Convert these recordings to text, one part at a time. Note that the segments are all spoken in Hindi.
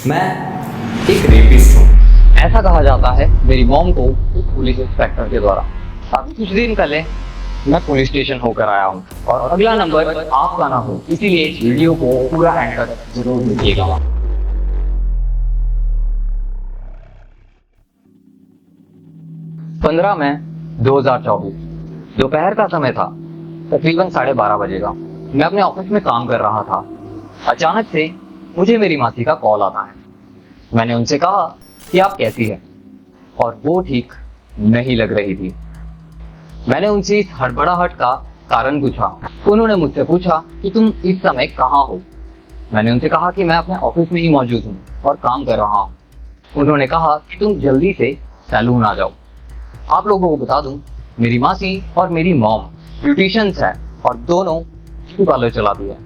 मैं एक रेपिस्ट हूँ। ऐसा कहा जाता है मेरी मॉम को पुलिस इंस्पेक्टर के द्वारा। अभी कुछ दिन पहले मैं पुलिस स्टेशन होकर आया हूँ और अगला नंबर आपका ना हो, इसीलिए इस वीडियो को पूरा एंड तक जरूर देखिएगा। पंद्रह मई 2024 दोपहर का समय था, तकरीबन 12:30 बजे का। मैं अपने ऑफिस में काम कर रहा था। अचानक से मुझे मेरी मासी का कॉल आता है। मैंने उनसे कहा कि आप कैसी है, और वो ठीक नहीं लग रही थी। मैंने उनसे इस हड़बड़ाहट का कारण पूछा। उन्होंने मुझसे पूछा कि तुम इस समय कहाँ हो। मैंने उनसे कहा कि मैं अपने ऑफिस में ही मौजूद हूँ और काम कर रहा हूँ। उन्होंने कहा कि तुम जल्दी से सैलून आ जाओ। आप लोगों को बता दूं, मेरी मासी और मेरी मॉम ब्यूटिशियंस है और दोनों ब्यूटी पार्लर चलाती है।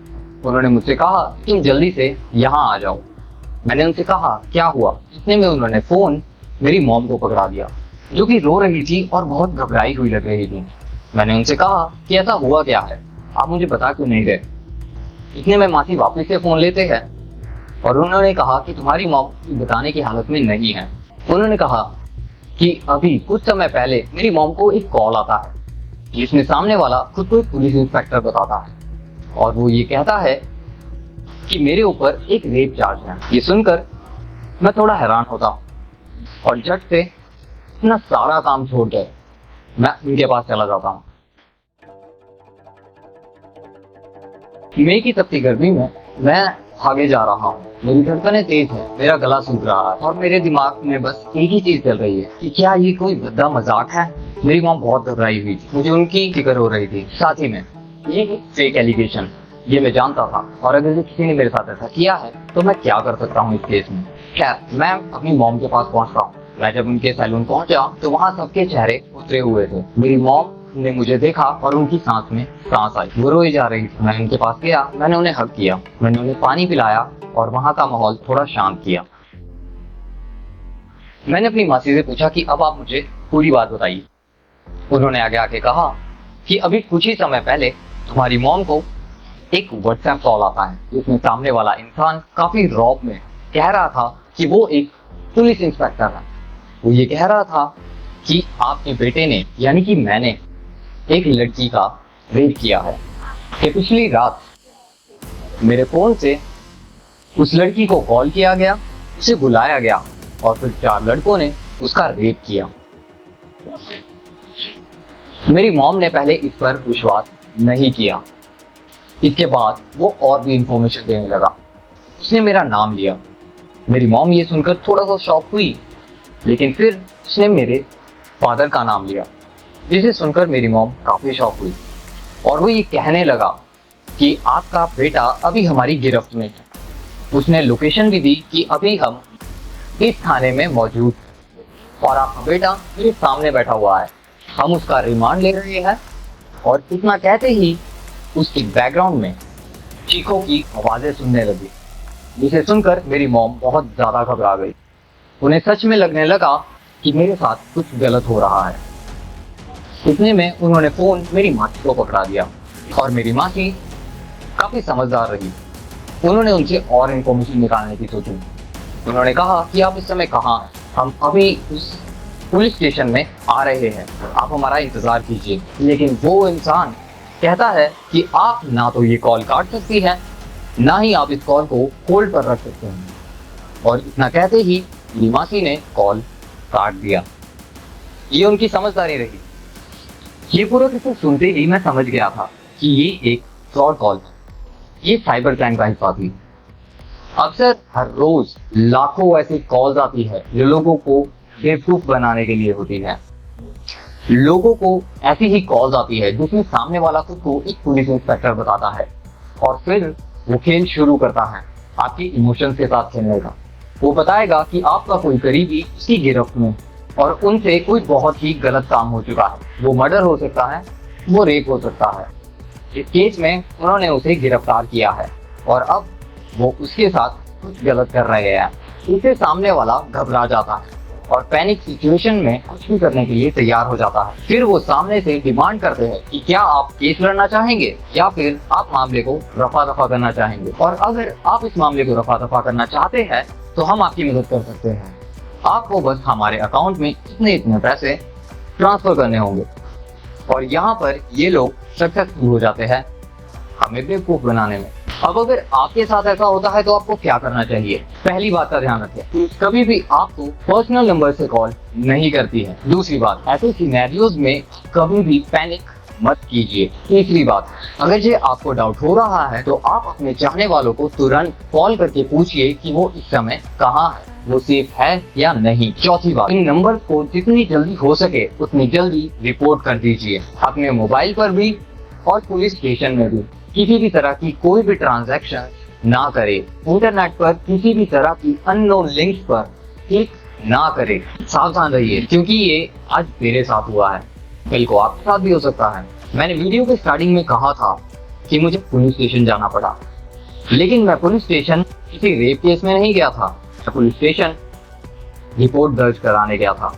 उन्होंने मुझसे कहा कि तुम जल्दी से यहाँ आ जाओ। मैंने उनसे कहा क्या हुआ। इतने में उन्होंने फोन मेरी मॉम को पकड़ा दिया, जो कि रो रही थी और बहुत घबराई हुई लग रही थी। मैंने उनसे कहा कि ऐसा हुआ क्या है, आप मुझे बता क्यों नहीं रहे। इतने में मासी वापस से फोन लेते हैं और उन्होंने कहा कि तुम्हारी मॉम बताने की हालत में नहीं है। उन्होंने कहा कि अभी कुछ समय पहले मेरी मॉम को एक कॉल आता है जिसमें सामने वाला खुद को एक पुलिस इंस्पेक्टर बताता है और वो ये कहता है कि मेरे ऊपर एक रेप चार्ज है। ये सुनकर मैं थोड़ा हैरान होता हूँ और झट से अपना सारा काम छोड़कर मैं उनके पास चला जाता हूँ। मई की तपती गर्मी में मैं आगे जा रहा हूँ। मेरी धड़कनें तेज है, मेरा गला सूख रहा है और मेरे दिमाग में बस एक ही चीज चल रही है कि क्या ये कोई भद्दा मजाक है। मेरी मॉम बहुत घबराई हुई थी, मुझे उनकी फिक्र हो रही थी। साथ ही में ये फेक एलिगेशन, ये मैं जानता था और अगर किसी ने मेरे साथ ऐसा किया है तो मैं क्या कर सकता हूँ इस केस में। खैर, मैं अपनी मॉम के पास पहुंचता हूँ। मैं जब उनके सैलून पहुंचा तो वहाँ सबके चेहरे उतरे हुए थे। मेरी मॉम ने मुझे देखा और उनकी सांस में सांस आई, वो रोई जा रही थी। मैं उनके पास गया, मैंने उन्हें हग किया, मैंने उन्हें पानी पिलाया और वहाँ का माहौल थोड़ा शांत किया। मैंने अपनी मासी से पूछा कि अब आप मुझे पूरी बात बताइए। उन्होंने आगे आके कहा कि अभी कुछ ही समय पहले तुम्हारी मॉम को एक व्हाट्सएप कॉल आता है जिसमें सामने वाला इंसान काफी रौब में कह रहा था कि वो एक पुलिस इंस्पेक्टर है। वो ये कह रहा था कि आपके बेटे ने, यानी कि मैंने, एक लड़की का रेप किया है। कि पिछली रात मेरे फोन से उस लड़की को कॉल किया गया, उसे बुलाया गया और फिर 4 लड़कों ने उसका रेप किया। मेरी मॉम ने पहले इस पर विश्वास नहीं किया। इसके बाद वो और भी इंफॉर्मेशन देने लगा। उसने मेरा नाम लिया। मेरी मॉम ये सुनकर थोड़ा सा शॉक हुई, लेकिन फिर उसने मेरे फादर का नाम लिया, जिसे सुनकर मेरी मॉम काफी शॉक हुई और वो ये कहने लगा कि आपका बेटा अभी हमारी गिरफ्त में है। उसने लोकेशन भी दी कि अभी हम इस थाने में मौजूद और आपका बेटा मेरे सामने बैठा हुआ है, हम उसका रिमांड ले रहे हैं। और इतना कहते ही उसके बैकग्राउंड में चीखों की आवाजें सुनने लगी, जिसे सुनकर मेरी मॉम बहुत ज्यादा घबरा गई। उन्हें सच में लगने लगा कि मेरे साथ कुछ गलत हो रहा है। इतने में उन्होंने फोन मेरी मासी को पकड़ा दिया और मेरी मासी काफी समझदार रही। उन्होंने उनसे और इन्फॉर्मेशन निकालने की सोची। उन्होंने कहा कि आप इस समय कहाँ हैं, हम अभी उस पुलिस स्टेशन में आ रहे हैं, आप हमारा इंतजार कीजिए। लेकिन वो इंसान कहता है कि आप ना तो ये कॉल काट सकती हैं, ना ही आप इस कॉल को होल्ड पर रख सकते हैं। और इतना कहते ही मेरी मासी ने कॉल काट दिया। ये उनकी समझदारी रही। ये पूरा किस्सा सुनते ही मैं समझ गया था कि ये एक फ्रॉड कॉल है, ये साइबर क्राइम का हिस्सा थी। अक्सर हर रोज लाखों ऐसी कॉल्स आती है जो लोगों को बेवकूफ बनाने के लिए होती है। लोगों को ऐसी ही कॉल्स आती है जिसमें सामने वाला खुद को एक पुलिस इंस्पेक्टर बताता है और फिर वो खेल शुरू करता है आपके इमोशंस के साथ खेलने का। वो बताएगा कि आपका कोई करीबी उसकी गिरफ्त में और उनसे कोई बहुत ही गलत काम हो चुका है। वो मर्डर हो सकता है, वो रेप हो सकता है। इस केस में उन्होंने उसे गिरफ्तार किया है और अब वो उसके साथ कुछ गलत कर रहे हैं। इसे सामने वाला घबरा जाता है और पैनिक सिचुएशन में कुछ भी करने के लिए तैयार हो जाता है। फिर वो सामने से डिमांड करते हैं कि क्या आप केस लड़ना चाहेंगे या फिर आप मामले को रफा दफा करना चाहेंगे। और अगर आप इस मामले को रफा दफा करना चाहते हैं तो हम आपकी मदद कर सकते हैं। आपको बस हमारे अकाउंट में इतने पैसे ट्रांसफर करने होंगे और यहाँ पर ये लोग सक्सेसफुल हो जाते हैं हमें बेवकूफ बनाने में। अब अगर आपके साथ ऐसा होता है तो आपको क्या करना चाहिए? पहली बात का ध्यान रखें, कभी भी आपको पर्सनल नंबर से कॉल नहीं करती है। दूसरी बात, ऐसे सिनेरियोज में कभी भी पैनिक मत कीजिए। तीसरी बात, अगर ये आपको डाउट हो रहा है तो आप अपने चाहने वालों को तुरंत कॉल करके पूछिए कि वो इस समय कहाँ है, वो सेफ है या नहीं। चौथी बात, इन नंबर को जितनी जल्दी हो सके उतनी जल्दी रिपोर्ट कर दीजिए, अपने मोबाइल पर भी और पुलिस स्टेशन में भी। किसी भी तरह की कोई भी ट्रांजैक्शन ना करे, इंटरनेट पर किसी भी तरह की अननोन लिंक्स पर क्लिक ना करे। सावधान रहिए क्योंकि ये आज मेरे साथ हुआ है, कल को आपके साथ भी हो सकता है। मैंने वीडियो के स्टार्टिंग में कहा था कि मुझे पुलिस स्टेशन जाना पड़ा, लेकिन मैं पुलिस स्टेशन किसी रेप केस में नहीं गया था, मैं पुलिस स्टेशन रिपोर्ट दर्ज कराने गया था।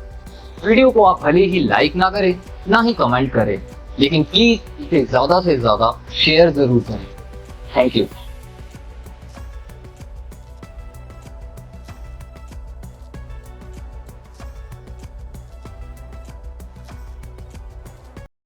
वीडियो को आप भले ही लाइक ना करें ना ही कमेंट करें, लेकिन प्लीज इसे ज्यादा से ज्यादा शेयर जरूर करें। Thank you.